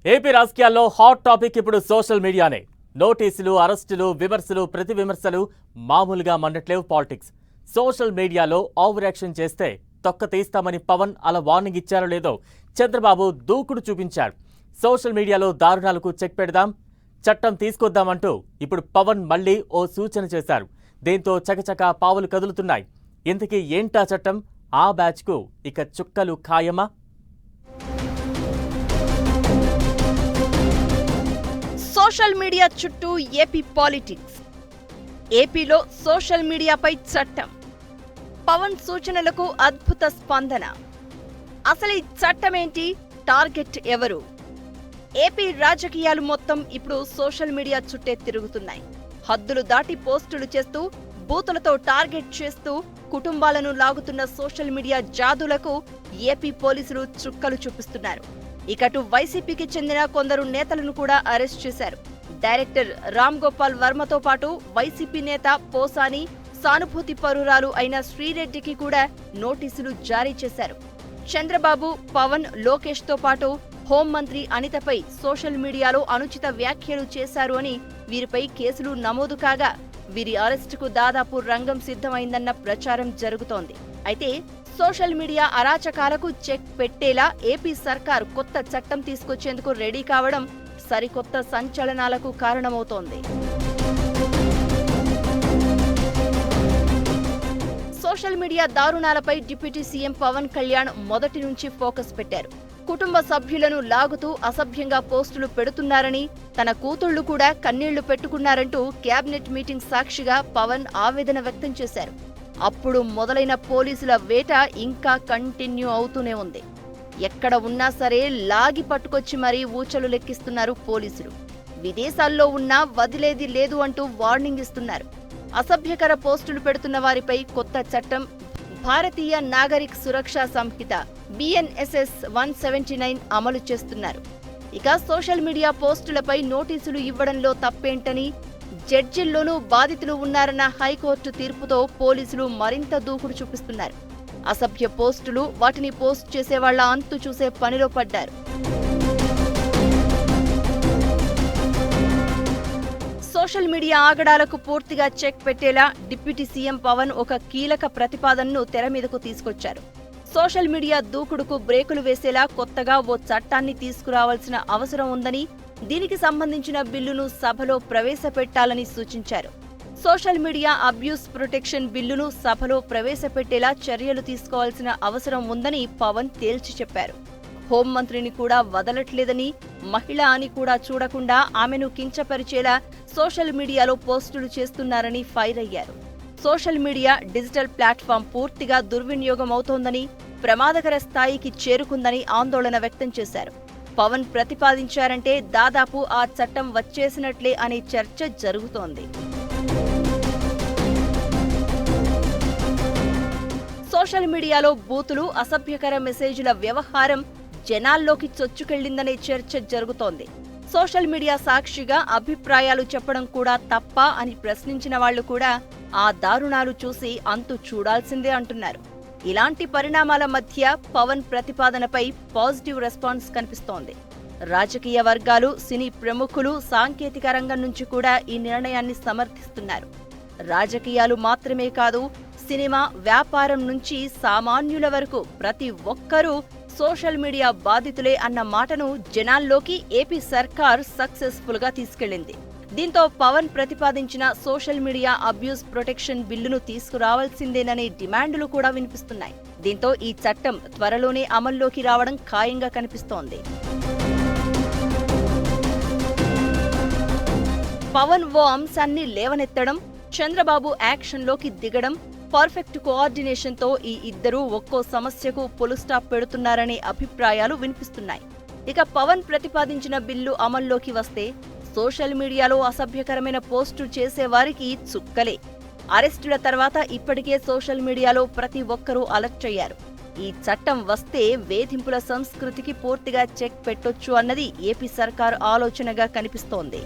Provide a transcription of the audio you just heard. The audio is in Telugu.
ఏపీ రాజకీయాల్లో హాట్ టాపిక్ ఇప్పుడు సోషల్ మీడియానే. నోటీసులు, అరెస్టులు, విమర్శలు, ప్రతి విమర్శలు మామూలుగా మండట్లేవు పాలిటిక్స్. సోషల్ మీడియాలో ఓవర్ యాక్షన్ చేస్తే తొక్క తీస్తామని పవన్ అలా వార్నింగ్ ఇచ్చారో లేదో చంద్రబాబు దూకుడు చూపించారు. సోషల్ మీడియాలో దారుణాలకు చెక్ పెడదాం, చట్టం తీసుకొద్దామంటూ ఇప్పుడు పవన్ మళ్లీ ఓ సూచన చేశారు. దీంతో చకచకా పావులు కదులుతున్నాయి. ఇంతకీ ఏంటా చట్టం? ఆ బ్యాచ్కు ఇక చుక్కలు ఖాయమా? సోషల్ మీడియా చుట్టూ ఏపీ పాలిటిక్స్. ఏపీలో సోషల్ మీడియాపై చట్టం. పవన్ సూచనలకు అద్భుత స్పందన. అసలు ఈ చట్టమేంటి? టార్గెట్ ఎవరు? ఏపీ రాజకీయాలు మొత్తం ఇప్పుడు సోషల్ మీడియా చుట్టే తిరుగుతున్నాయి. హద్దులు దాటి పోస్టులు చేస్తూ, బూతులతో టార్గెట్ చేస్తూ కుటుంబాలను లాగుతున్న సోషల్ మీడియా జాదులకు ఏపీ పోలీసులు చుక్కలు చూపిస్తున్నారు. ఇకటు వైసీపీకి చెందిన కొందరు నేతలను కూడా అరెస్ట్ చేశారు. డైరెక్టర్ రామ్ గోపాల్ వర్మతో పాటు వైసీపీ నేత పోసాని, సానుభూతి పరురాలు అయిన శ్రీరెడ్డికి కూడా నోటీసులు జారీ చేశారు. చంద్రబాబు, పవన్, లోకేష్ తో పాటు హోంమంత్రి అనితపై సోషల్ మీడియాలో అనుచిత వ్యాఖ్యలు చేశారు అని వీరిపై కేసులు నమోదు కాగా వీరి అరెస్టుకు దాదాపు రంగం సిద్ధమైందన్న ప్రచారం జరుగుతోంది. అయితే సోషల్ మీడియా అరాచకాలకు చెక్ పెట్టేలా ఏపీ సర్కార్ కొత్త చట్టం తీసుకొచ్చేందుకు రెడీ కావడం సరికొత్త సంచలనాలకు కారణమవుతోంది. సోషల్ మీడియా దారుణాలపై డిప్యూటీ సీఎం పవన్ కళ్యాణ్ మొదటి నుంచి ఫోకస్ పెట్టారు. కుటుంబ సభ్యులను లాగుతూ అసభ్యంగా పోస్టులు పెడుతున్నారని, తన కూతుళ్లు కూడా కన్నీళ్లు పెట్టుకున్నారంటూ కేబినెట్ మీటింగ్ సాక్షిగా పవన్ ఆవేదన వ్యక్తం చేశారు. అప్పుడు మొదలైన పోలీసుల వేట ఇంకా కంటిన్యూ అవుతూనే ఉంది. ఎక్కడ ఉన్నా సరే లాగి పట్టుకొచ్చి మరీ ఊచలు లెక్కిస్తున్నారు పోలీసులు. విదేశాల్లో ఉన్నా వదిలేది లేదు అంటూ వార్నింగ్ ఇస్తున్నారు. అసభ్యకర పోస్టులు పెడుతున్న వారిపై కొత్త చట్టం భారతీయ నాగరిక సురక్షా సంహిత BNSS 179 అమలు చేస్తున్నారు. ఇక సోషల్ మీడియా పోస్టులపై నోటీసులు ఇవ్వడంలో తప్పేంటని, జడ్జిల్లోనూ బాధితులు ఉన్నారన్న హైకోర్టు తీర్పుతో పోలీసులు మరింత దూకుడు చూపిస్తున్నారు. అసభ్య పోస్టులు, వాటిని పోస్ట్ చేసేవాళ్ల అంతు చూసే పనిలో పడ్డారు. సోషల్ మీడియా ఆగడాలకు పూర్తిగా చెక్ పెట్టేలా డిప్యూటీ సీఎం పవన్ ఒక కీలక ప్రతిపాదనను తెర మీదకు తీసుకొచ్చారు. సోషల్ మీడియా దూకుడుకు బ్రేకులు వేసేలా కొత్తగా ఓ చట్టాన్ని తీసుకురావాల్సిన అవసరం ఉందని, దీనికి సంబంధించిన బిల్లును సభలో ప్రవేశపెట్టాలని సూచించారు. సోషల్ మీడియా అబ్యూస్ ప్రొటెక్షన్ బిల్లును సభలో ప్రవేశపెట్టేలా చర్యలు తీసుకోవాల్సిన అవసరం ఉందని పవన్ తేల్చి చెప్పారు. హోంమంత్రిని కూడా వదలట్లేదని, మహిళ అని కూడా చూడకుండా ఆమెను కించపరిచేలా సోషల్ మీడియాలో పోస్టులు చేస్తున్నారని ఫైర్ అయ్యారు. సోషల్ మీడియా డిజిటల్ ప్లాట్ఫామ్ పూర్తిగా దుర్వినియోగం అవుతోందని, ప్రమాదకర స్థాయికి చేరుకుందని ఆందోళన వ్యక్తం చేశారు. పవన్ ప్రతిపాదించారంటే దాదాపు ఆ చట్టం వచ్చేసినట్లే అనే చర్చ జరుగుతోంది. సోషల్ మీడియాలో బూతులు, అసభ్యకర మెసేజ్ల వ్యవహారం జనాల్లోకి చొచ్చుకెళ్లిందనే చర్చ జరుగుతోంది. సోషల్ మీడియా సాక్షిగా అభిప్రాయాలు చెప్పడం కూడా తప్ప అని ప్రశ్నించిన వాళ్లు కూడా ఆ దారుణాలు చూసి అంతు చూడాల్సిందే అంటున్నారు. ఇలాంటి పరిణామాల మధ్య పవన్ ప్రతిపాదనపై పాజిటివ్ రెస్పాన్స్ కనిపిస్తోంది. రాజకీయ వర్గాలు, సినీ ప్రముఖులు, సాంకేతిక రంగం నుంచి కూడా ఈ నిర్ణయాన్ని సమర్థిస్తున్నారు. రాజకీయాలు మాత్రమే కాదు, సినిమా, వ్యాపారం నుంచి సామాన్యుల వరకు ప్రతి ఒక్కరూ సోషల్ మీడియా బాధితులే అన్న మాటను జనాల్లోకి ఏపీ సర్కార్ సక్సెస్ఫుల్ గా తీసుకెళ్లింది. దీంతో పవన్ ప్రతిపాదించిన సోషల్ మీడియా అబ్యూస్ ప్రొటెక్షన్ బిల్లును తీసుకురావాల్సిందేననే డిమాండ్లు కూడా వినిపిస్తున్నాయి. దీంతో ఈ చట్టం త్వరలోనే అమల్లోకి రావడం ఖాయంగా కనిపిస్తోంది. పవన్ ఓ అంశాన్ని లేవనెత్తడం, చంద్రబాబు యాక్షన్లోకి దిగడం, పర్ఫెక్ట్ కోఆర్డినేషన్తో ఈ ఇద్దరూ ఒక్కో సమస్యకు ఫుల్ స్టాప్ పెడుతున్నారనే అభిప్రాయాలు వినిపిస్తున్నాయి. ఇక పవన్ ప్రతిపాదించిన బిల్లు అమల్లోకి వస్తే సోషల్ మీడియాలో అసభ్యకరమైన పోస్టు చేసేవారికి చుక్కలే. అరెస్టుల తర్వాత ఇప్పటికే సోషల్ మీడియాలో ప్రతి ఒక్కరూ అలర్ట్ అయ్యారు. ఈ చట్టం వస్తే వేధింపుల సంస్కృతికి పూర్తిగా చెక్ పెట్టొచ్చు అన్నది ఏపీ సర్కార్ ఆలోచనగా కనిపిస్తోంది.